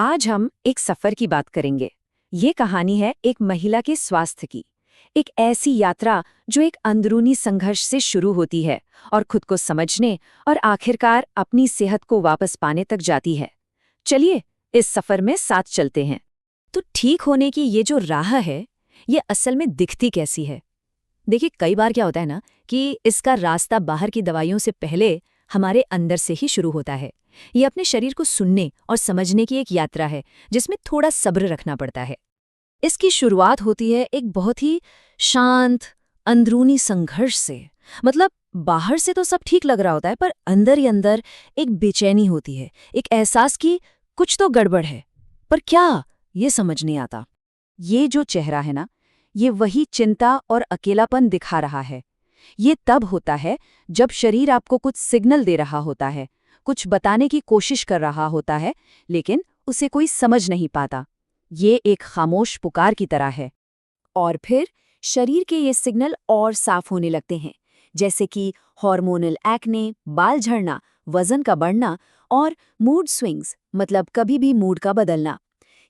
आज हम एक सफर की बात करेंगे। ये कहानी है एक महिला के स्वास्थ्य की। एक ऐसी यात्रा जो एक अंदरूनी संघर्ष से शुरू होती है और खुद को समझने और आखिरकार अपनी सेहत को वापस पाने तक जाती है। चलिए इस सफर में साथ चलते हैं। तो ठीक होने की ये जो राह है, ये असल में दिखती कैसी है? देखिए, कई बार क्या होता है ना कि इसका रास्ता बाहर की दवाइयों से पहले हमारे अंदर से ही शुरू होता है। ये अपने शरीर को सुनने और समझने की एक यात्रा है जिसमें थोड़ा सब्र रखना पड़ता है। इसकी शुरुआत होती है एक बहुत ही शांत अंदरूनी संघर्ष से। मतलब बाहर से तो सब ठीक लग रहा होता है, पर अंदर ही अंदर एक बेचैनी होती है, एक एहसास कि कुछ तो गड़बड़ है, पर क्या, ये समझ नहीं आता। ये जो चेहरा है ना, ये वही चिंता और अकेलापन दिखा रहा है। ये तब होता है जब शरीर आपको कुछ सिग्नल दे रहा होता है, कुछ बताने की कोशिश कर रहा होता है, लेकिन उसे कोई समझ नहीं पाता। ये एक खामोश पुकार की तरह है। और फिर शरीर के ये सिग्नल और साफ होने लगते हैं, जैसे कि हार्मोनल एक्ने, बाल झड़ना, वजन का बढ़ना और मूड स्विंग्स, मतलब कभी भी मूड का बदलना।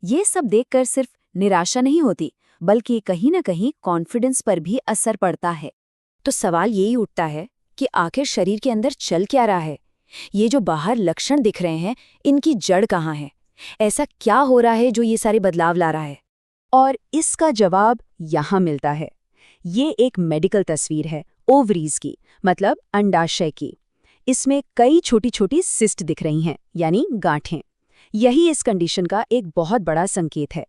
ये सब देखकर सिर्फ निराशा नहीं होती, बल्कि कहीं न कहीं कॉन्फिडेंस पर भी असर पड़ता है। तो सवाल यही उठता है कि आखिर शरीर के अंदर चल क्या रहा है? ये जो बाहर लक्षण दिख रहे हैं, इनकी जड़ कहाँ है? ऐसा क्या हो रहा है जो ये सारे बदलाव ला रहा है? और इसका जवाब यहाँ मिलता है। ये एक मेडिकल तस्वीर है ओवरीज की, मतलब अंडाशय की। इसमें कई छोटी छोटी सिस्ट दिख रही हैं, यानी गांठें। यही इस कंडीशन का एक बहुत बड़ा संकेत है।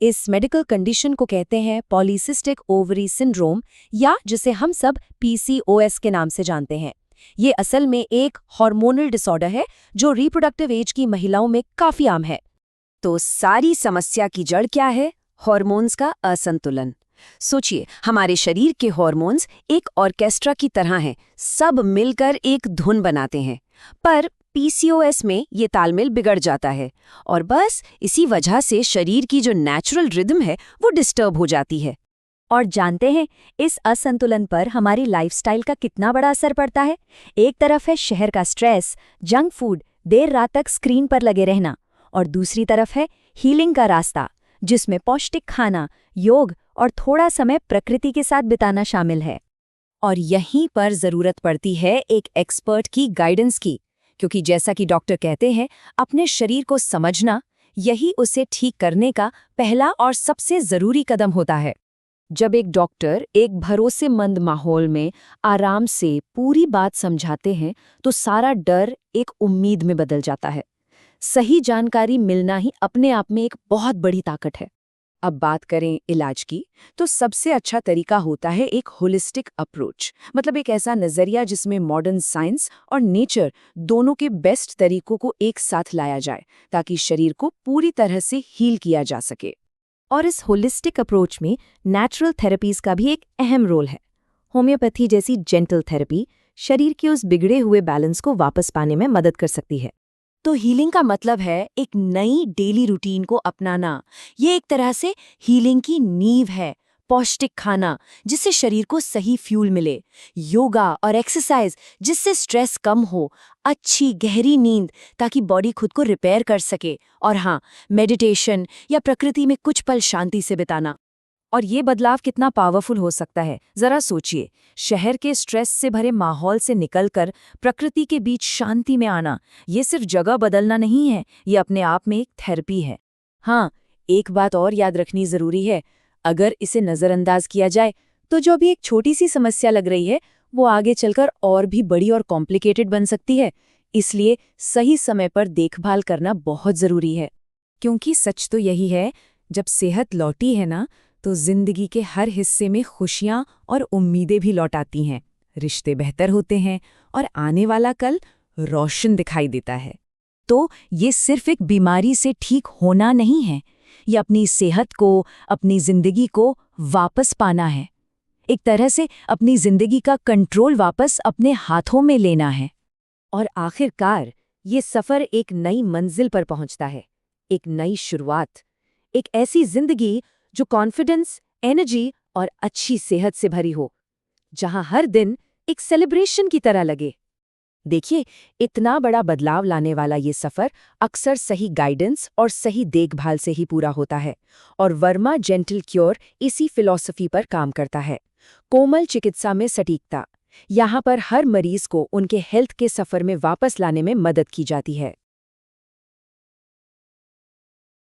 इस मेडिकल कंडीशन को कहते हैं पॉलीसिस्टिक ओवरी सिंड्रोम, या जिसे हम सब PCOS के नाम से जानते हैं। ये असल में एक हार्मोनल डिसऑर्डर है जो रिप्रोडक्टिव एज की महिलाओं में काफी आम है। तो सारी समस्या की जड़ क्या है? हार्मोन्स का असंतुलन। सोचिए, हमारे शरीर के हार्मोन्स एक ऑर्केस्ट्रा की तरह हैं, सब मिलकर एक धुन बनाते हैं। पर PCOS में ये तालमेल बिगड़ जाता है और बस इसी वजह से शरीर की जो नेचुरल रिदम है वो डिस्टर्ब हो जाती है। और जानते हैं इस असंतुलन पर हमारी लाइफस्टाइल का कितना बड़ा असर पड़ता है? एक तरफ है शहर का स्ट्रेस, जंक फूड, देर रात तक स्क्रीन पर लगे रहना, और दूसरी तरफ है हीलिंग का रास्ता, जिसमें पौष्टिक खाना, योग और थोड़ा समय प्रकृति के साथ बिताना शामिल है। और यहीं पर जरूरत पड़ती है एक एक्सपर्ट की गाइडेंस की, क्योंकि जैसा कि डॉक्टर कहते हैं, अपने शरीर को समझना यही उसे ठीक करने का पहला और सबसे जरूरी कदम होता है। जब एक डॉक्टर एक भरोसेमंद माहौल में आराम से पूरी बात समझाते हैं, तो सारा डर एक उम्मीद में बदल जाता है। सही जानकारी मिलना ही अपने आप में एक बहुत बड़ी ताकत है। अब बात करें इलाज की, तो सबसे अच्छा तरीका होता है एक होलिस्टिक अप्रोच, मतलब एक ऐसा नजरिया जिसमें मॉडर्न साइंस और नेचर दोनों के बेस्ट तरीकों को एक साथ लाया जाए, ताकि शरीर को पूरी तरह से हील किया जा सके। और इस होलिस्टिक अप्रोच में नेचुरल थेरेपीज का भी एक अहम रोल है। होम्योपैथी जैसी जेंटल थेरेपी शरीर के उस बिगड़े हुए बैलेंस को वापस पाने में मदद कर सकती है। तो हीलिंग का मतलब है एक नई डेली रूटीन को अपनाना। ये एक तरह से हीलिंग की नींव है। पौष्टिक खाना जिससे शरीर को सही फ्यूल मिले, योगा और एक्सरसाइज जिससे स्ट्रेस कम हो, अच्छी गहरी नींद ताकि बॉडी खुद को रिपेयर कर सके, और हाँ, मेडिटेशन या प्रकृति में कुछ पल शांति से बिताना। और ये बदलाव कितना पावरफुल हो सकता है, जरा सोचिए। शहर के स्ट्रेस से भरे माहौल से निकलकर प्रकृति के बीच शांति में आना, ये सिर्फ जगह बदलना नहीं है, ये अपने आप में एक थेरेपी है। हाँ, एक बात और याद रखनी जरूरी है। अगर इसे नज़रअंदाज किया जाए तो जो भी एक छोटी सी समस्या लग रही है, वो आगे चलकर और भी बड़ी और कॉम्प्लिकेटेड बन सकती है। इसलिए सही समय पर देखभाल करना बहुत जरूरी है। क्योंकि सच तो यही है, जब सेहत लौटी है ना, तो जिंदगी के हर हिस्से में खुशियां और उम्मीदें भी लौट आती हैं, रिश्ते बेहतर होते हैं और आने वाला कल रोशन दिखाई देता है। तो ये सिर्फ एक बीमारी से ठीक होना नहीं है, ये अपनी सेहत को, अपनी जिंदगी को वापस पाना है। एक तरह से अपनी जिंदगी का कंट्रोल वापस अपने हाथों में लेना है। और आखिरकार ये सफर एक नई मंजिल पर पहुंचता है, एक नई शुरुआत, एक ऐसी जिंदगी जो कॉन्फिडेंस, एनर्जी और अच्छी सेहत से भरी हो, जहां हर दिन एक सेलिब्रेशन की तरह लगे। देखिए, इतना बड़ा बदलाव लाने वाला ये सफ़र अक्सर सही गाइडेंस और सही देखभाल से ही पूरा होता है, और वर्मा जेंटल क्योर इसी फिलॉसफी पर काम करता है। कोमल चिकित्सा में सटीकता। यहाँ पर हर मरीज को उनके हेल्थ के सफ़र में वापस लाने में मदद की जाती है।